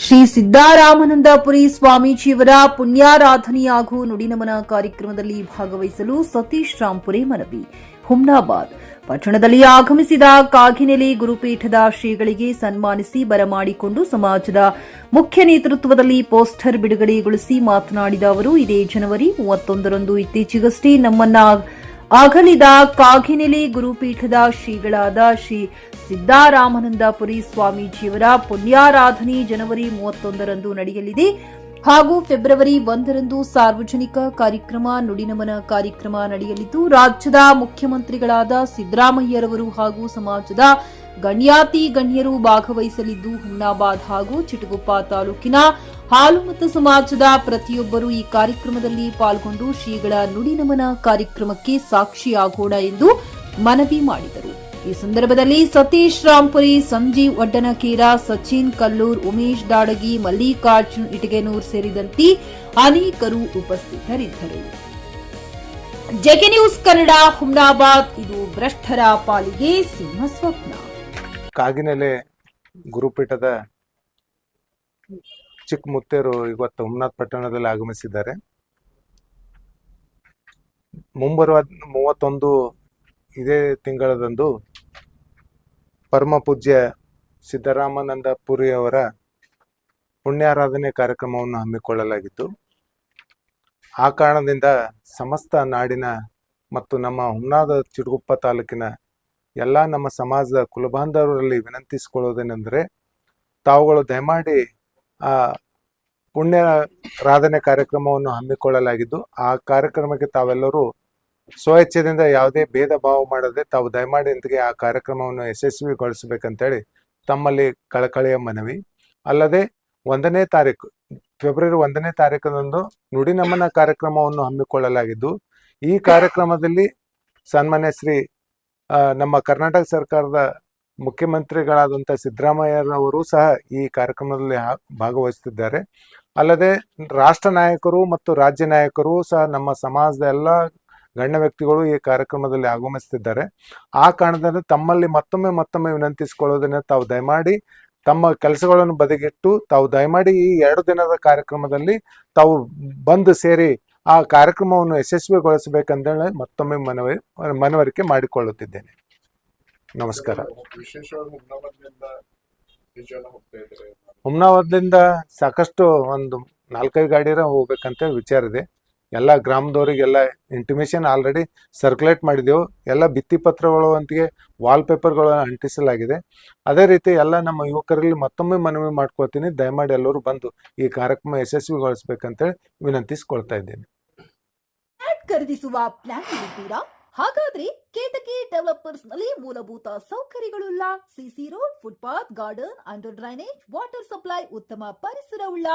ಶ್ರೀ ಸಿದ್ದರಾಮಾನಂದಪುರಿ ಸ್ವಾಮೀಜಿಯವರ ಪುಣ್ಯಾರಾಧನೆ ಹಾಗೂ ನುಡಿನಮನ ಕಾರ್ಯಕ್ರಮದಲ್ಲಿ ಭಾಗವಹಿಸಲು ಸತೀಶ್ ರಾಂಪುರೆ ಮನವಿ. ಹುಮ್ನಾಬಾದ್ ಪಟ್ಟಣದಲ್ಲಿ ಆಗಮಿಸಿದ ಕಾಗಿನೆಲೆ ಗುರುಪೀಠದ ಶ್ರೀಗಳಿಗೆ ಸನ್ಮಾನಿಸಿ ಬರಮಾಡಿಕೊಂಡು ಸಮಾಜದ ಮುಖ್ಯ ನೇತೃತ್ವದಲ್ಲಿ ಪೋಸ್ಟರ್ ಬಿಡುಗಡೆಗೊಳಿಸಿ ಮಾತನಾಡಿದ ಅವರು, ಇದೇ ಜನವರಿ 31ರಂದು ಇತ್ತೀಚೆಗಷ್ಟೇ ನಮ್ಮನ್ನ ಅಗಲಿದ ಕಾಗಿನೆಲೆ ಗುರುಪೀಠದ ಶ್ರೀಗಳಾದ ಶ್ರೀ ಸಿದ್ದರಾಮಾನಂದಪುರಿ ಸ್ವಾಮೀಜಿಯವರ ಪುಣ್ಯಾರಾಧನೆ ಜನವರಿ 31ರಂದು ನಡೆಯಲಿದೆ ಹಾಗೂ ಫೆಬ್ರವರಿ 1ರಂದು ಸಾರ್ವಜನಿಕ ಕಾರ್ಯಕ್ರಮ ನುಡಿನಮನ ಕಾರ್ಯಕ್ರಮ ನಡೆಯಲಿದ್ದು, ರಾಜ್ಯದ ಮುಖ್ಯಮಂತ್ರಿಗಳಾದ ಸಿದ್ದರಾಮಯ್ಯರವರು ಹಾಗೂ ಸಮಾಜದ ಗಣ್ಯಾತಿ ಗಣ್ಯರು ಭಾಗವಹಿಸಲಿದ್ದು, ಹುಮ್ನಾಬಾದ್ ಹಾಗೂ ಚಿಟಗುಪ್ಪ ತಾಲೂಕಿನ ಹಾಲುಮತ ಸಮಾಜದ ಪ್ರತಿಯೊಬ್ಬರು ಈ ಕಾರ್ಯಕ್ರಮದಲ್ಲಿ ಪಾಲ್ಗೊಂಡು ಶ್ರೀಗಳ ನುಡಿನಮನ ಕಾರ್ಯಕ್ರಮಕ್ಕೆ ಸಾಕ್ಷಿಯಾಗೋಣ ಎಂದು ಮನವಿ ಮಾಡಿದರು. ಈ ಸಂದರ್ಭದಲ್ಲಿ ಸತೀಶ್ ರಾಂಪುರಿ, ಸಂಜೀವ್ ವಡ್ಡನಕೇರ, ಸಚಿನ್ ಕಲ್ಲೂರ್, ಉಮೇಶ್ ದಾಡಗಿ, ಮಲ್ಲಿಕಾರ್ಜುನ್ ಇಟಗೇನೂರ್ ಸೇರಿದಂತೆ ಅನೇಕರು ಉಪಸ್ಥಿತರಿದ್ದರು. JK news Kannada, Humnabad. ಇದು ಭ್ರಷ್ಟರ ಪಾಲಿಗೆ ಸಿಂಹ ಸ್ವಪ್ನ. ಕಾಗಿನೆಲೆ ಗುರುಪೀಠದ ಚಿಕ್ಕ ಮುತ್ತೇರು ಇವತ್ತು ಹುಮ್ನಾಬಾದ್ ಪಟ್ಟಣದಲ್ಲಿ ಆಗಮಿಸಿದ್ದಾರೆ. ಮುಂಬರುವ 31 ಇದೇ ತಿಂಗಳದಂದು ಪರಮ ಪೂಜ್ಯ ಸಿದ್ದರಾಮಾನಂದಪುರಿ ಅವರ ಪುಣ್ಯಾರಾಧನೆ ಕಾರ್ಯಕ್ರಮವನ್ನು ಹಮ್ಮಿಕೊಳ್ಳಲಾಗಿತ್ತು. ಆ ಕಾರಣದಿಂದ ಸಮಸ್ತ ನಾಡಿನ ಮತ್ತು ನಮ್ಮ ಹುಮ್ನಾಬಾದ್ ಚಿಟಗುಪ್ಪ ತಾಲೂಕಿನ ಎಲ್ಲ ನಮ್ಮ ಸಮಾಜದ ಕುಲಬಾಂಧವರಲ್ಲಿ ವಿನಂತಿಸಿಕೊಳ್ಳುವುದೇನೆಂದರೆ, ತಾವುಗಳು ದಯಮಾಡಿ ಆ ಪುಣ್ಯಾರಾಧನೆ ಕಾರ್ಯಕ್ರಮವನ್ನು ಹಮ್ಮಿಕೊಳ್ಳಲಾಗಿದ್ದು, ಆ ಕಾರ್ಯಕ್ರಮಕ್ಕೆ ತಾವೆಲ್ಲರೂ ಸ್ವಇಚ್ಛೆಯಿಂದ ಯಾವುದೇ ಭೇದ ಭಾವ ಮಾಡದೆ ತಾವು ದಯಮಾಡಿ ಇಂದಿಗೆ ಆ ಕಾರ್ಯಕ್ರಮವನ್ನು ಯಶಸ್ವಿಗೊಳಿಸಬೇಕಂತೇಳಿ ತಮ್ಮಲ್ಲಿ ಕಳಕಳಿಯ ಮನವಿ. ಅಲ್ಲದೆ ಫೆಬ್ರವರಿ 1ನೇ ತಾರೀಕದಂದು ನುಡಿನಮನ ಕಾರ್ಯಕ್ರಮವನ್ನು ಹಮ್ಮಿಕೊಳ್ಳಲಾಗಿದ್ದು, ಈ ಕಾರ್ಯಕ್ರಮದಲ್ಲಿ ಸನ್ಮಾನ್ಯ ಶ್ರೀ ನಮ್ಮ ಕರ್ನಾಟಕ ಸರ್ಕಾರದ ಮುಖ್ಯಮಂತ್ರಿಗಳಾದಂಥ ಸಿದ್ದರಾಮಯ್ಯರವರು ಸಹ ಈ ಕಾರ್ಯಕ್ರಮದಲ್ಲಿ ಭಾಗವಹಿಸುತ್ತಿದ್ದಾರೆ. ಅಲ್ಲದೆ ರಾಷ್ಟ್ರ ನಾಯಕರು ಮತ್ತು ರಾಜ್ಯ ನಾಯಕರು ಸಹ ನಮ್ಮ ಸಮಾಜದ ಎಲ್ಲ ಗಣ್ಯ ವ್ಯಕ್ತಿಗಳು ಈ ಕಾರ್ಯಕ್ರಮದಲ್ಲಿ ಆಗಮಿಸುತ್ತಿದ್ದಾರೆ. ಆ ಕಾರಣದಿಂದ ತಮ್ಮಲ್ಲಿ ಮತ್ತೊಮ್ಮೆ ವಿನಂತಿಸಿಕೊಳ್ಳೋದನ್ನ ತಾವು ದಯಮಾಡಿ ತಮ್ಮ ಕೆಲಸಗಳನ್ನು ಬದಿಗಿಟ್ಟು ತಾವು ದಯಮಾಡಿ ಈ 2 ದಿನದ ಕಾರ್ಯಕ್ರಮದಲ್ಲಿ ತಾವು ಬಂದು ಸೇರಿ ಆ ಕಾರ್ಯಕ್ರಮವನ್ನು ಯಶಸ್ವಿಗೊಳಿಸಬೇಕಂತೇಳಿ ಮತ್ತೊಮ್ಮೆ ಮನವರಿಕೆ ಮಾಡಿಕೊಳ್ಳುತ್ತಿದ್ದೇನೆ. ನಮಸ್ಕಾರ. ಹುಮ್ನಾಬಾದ್ನಿಂದ ಸಾಕಷ್ಟು ಒಂದು 4-5 ಗಾಡಿರ ಹೋಗ್ಬೇಕಂತ ವಿಚಾರ ಇದೆ. ಎಲ್ಲ ಗ್ರಾಮದವರಿಗೆಲ್ಲ ಇಂಟಿಮೇಷನ್ ಆಲ್ರೆಡಿ ಸರ್ಕ್ಯುಲೇಟ್ ಮಾಡಿದೆವು. ಎಲ್ಲ ಭಿತ್ತಿ ಪತ್ರಗಳು ಅಂತಿಗೆ ವಾಲ್ ಪೇಪರ್ಗಳು ಅಂಟಿಸಲಾಗಿದೆ. ಅದೇ ರೀತಿ ಎಲ್ಲ ನಮ್ಮ ಯುವಕರಲ್ಲಿ ಮತ್ತೊಮ್ಮೆ ಮನವಿ ಮಾಡ್ಕೊಳ್ತೀನಿ, ದಯಮಾಡಿ ಎಲ್ಲರೂ ಬಂದು ಈ ಕಾರ್ಯಕ್ರಮ ಯಶಸ್ವಿಗೊಳಿಸಬೇಕಂತೇಳಿ ವಿನಂತಿಸಿಕೊಳ್ತಾ ಇದ್ದೇನೆ. ಖರೀದಿಸುವ ಪ್ಲಾನ್ ಇದ್ದೀರಾ? ಹಾಗಾದ್ರೆ ಕೇತಕಿ ಡೆವಲಪರ್ಸ್ ನಲ್ಲಿ ಮೂಲಭೂತ ಸೌಕರ್ಯಗಳುಳ್ಳ CC road, footpath, garden, under drainage, water supply, ಉತ್ತಮ ಪರಿಸರವುಳ್ಳ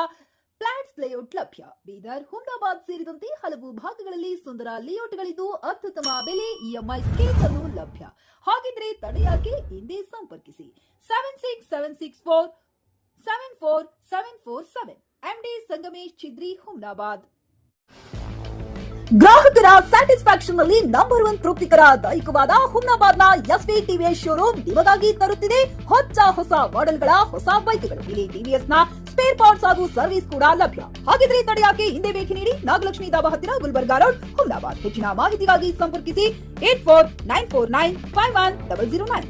ಫ್ಲಾಟ್ಸ್ ಲೇಔಟ್ ಲಭ್ಯ. ಬೀದರ್, ಹುಮ್ನಾಬಾದ್ ಸೇರಿದಂತೆ ಹಲವು ಭಾಗಗಳಲ್ಲಿ ಸುಂದರ ಲೇಔಟ್ಗಳಿದ್ದು ಅತ್ಯುತ್ತಮ ಬೆಲೆ, ಇಎಂಐ ಸ್ಕೀಮ್ಸ್ ಅನ್ನು ಲಭ್ಯ. ಹಾಗಿದ್ರೆ ತಡೆಯಾಕೆ? ಹಿಂದೆ ಸಂಪರ್ಕಿಸಿ 7676474747 ಎಂಡಿ ಸಂಗಮೇಶ್ ಚಿದ್ರಿ, ಹುಮ್ನಾಬಾದ್. ಗ್ರಾಹಕರ ಸ್ಯಾಟಿಸ್ಫ್ಯಾಕ್ಷನ್ ನಲ್ಲಿ ನಂಬರ್ 1 ತೃಪ್ತಿಕರ ದೈಹಿಕವಾದ ಹುಮ್ನಾಬಾದ್ನ ಎಸ್ವಿ ಟಿವಿಎಸ್ ಶೋರೂಮ್ ನಿಮಗಾಗಿ ತರುತ್ತಿದೆ ಹೊಸ ಮಾಡೆಲ್ಗಳ ಹೊಸ ಬೈಕ್ಗಳು. ಇಲ್ಲಿ ಟಿವಿಎಸ್ ನ ಸ್ಪೇರ್ ಪಾರ್ಟ್ಸ್ ಹಾಗೂ ಸರ್ವಿಸ್ ಕೂಡ ಲಭ್ಯ. ಹಾಗಿದ್ರೆ ತಡೆಯಾಕೆ? ಹಿಂದೆ ಭೇಟಿ ನೀಡಿ, ನಾಗಲಕ್ಷ್ಮಿ ಧಾಬಾ ಹತ್ತಿರ, ಗುಲ್ಬರ್ಗಾ ರೋಡ್, ಹುಮ್ನಾಬಾದ್. ಹೆಚ್ಚಿನ ಮಾಹಿತಿಗಾಗಿ ಸಂಪರ್ಕಿಸಿ 8494951009.